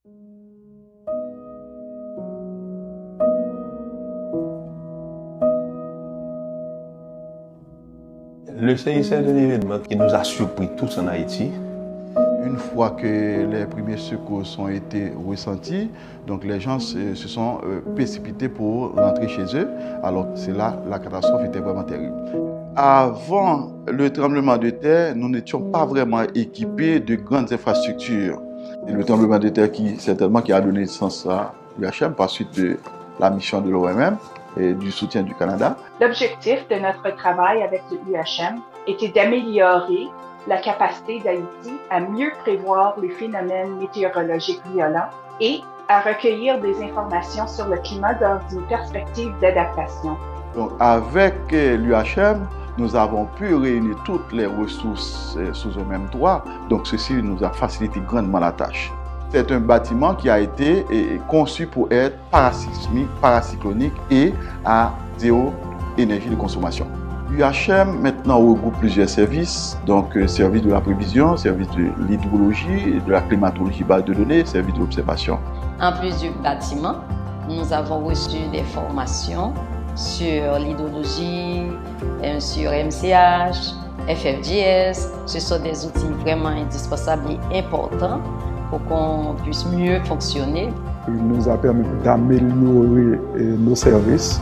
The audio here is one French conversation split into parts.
Le CIC est un événement qui nous a surpris tous en Haïti. Une fois que les premiers secours ont été ressentis, donc les gens se sont précipités pour rentrer chez eux. Alors c'est là la catastrophe était vraiment terrible. Avant le tremblement de terre, nous n'étions pas vraiment équipés de grandes infrastructures. Et le tremblement de terre qui a donné naissance à l'UHM par suite de la mission de l'OMM et du soutien du Canada. L'objectif de notre travail avec l'UHM était d'améliorer la capacité d'Haïti à mieux prévoir les phénomènes météorologiques violents et à recueillir des informations sur le climat dans une perspective d'adaptation. Donc, avec l'UHM, nous avons pu réunir toutes les ressources sous un même toit. Donc, ceci nous a facilité grandement la tâche. C'est un bâtiment qui a été conçu pour être parasismique, paracyclonique et à zéro énergie de consommation. L'UHM maintenant regroupe plusieurs services, donc service de la prévision, service de l'hydrologie, de la climatologie base de données, service de l'observation. En plus du bâtiment, nous avons reçu des formations sur l'hydrologie, sur MCH, FFGS. Ce sont des outils vraiment indispensables et importants pour qu'on puisse mieux fonctionner. Il nous a permis d'améliorer nos services,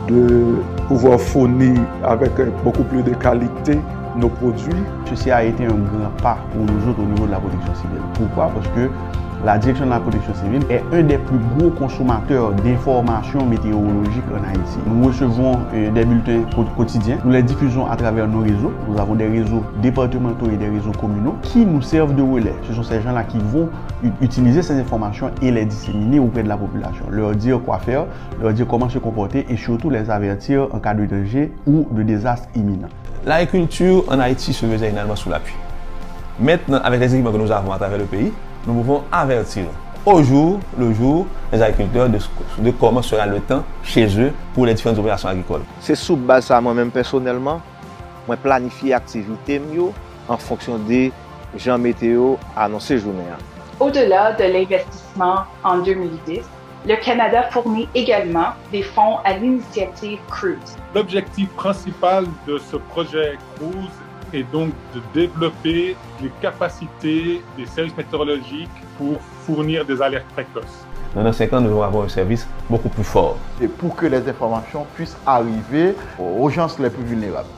de pouvoir fournir avec beaucoup plus de qualité nos produits. Ceci a été un grand pas pour nous autres au niveau de la protection civile. Pourquoi? Parce que la direction de la protection civile est un des plus gros consommateurs d'informations météorologiques en Haïti. Nous recevons des bulletins quotidiens, nous les diffusons à travers nos réseaux. Nous avons des réseaux départementaux et des réseaux communaux qui nous servent de relais. Ce sont ces gens-là qui vont utiliser ces informations et les disséminer auprès de la population. Leur dire quoi faire, leur dire comment se comporter et surtout les avertir en cas de danger ou de désastre imminent. L'agriculture en Haïti se faisait énormément sous la pluie. Maintenant, avec les équipements que nous avons à travers le pays, nous pouvons avertir au jour le jour les agriculteurs de comment sera le temps chez eux pour les différentes opérations agricoles. C'est sous base ça moi-même personnellement, moi planifier activité mieux en fonction des gens météo annoncés journée. Au-delà de l'investissement en 2010, le Canada fournit également des fonds à l'initiative CRUISE. L'objectif principal de ce projet CRUISE est donc de développer les capacités des services météorologiques pour fournir des alertes précoces. Dans 5 ans, nous allons avoir un service beaucoup plus fort. Et pour que les informations puissent arriver aux gens les plus vulnérables.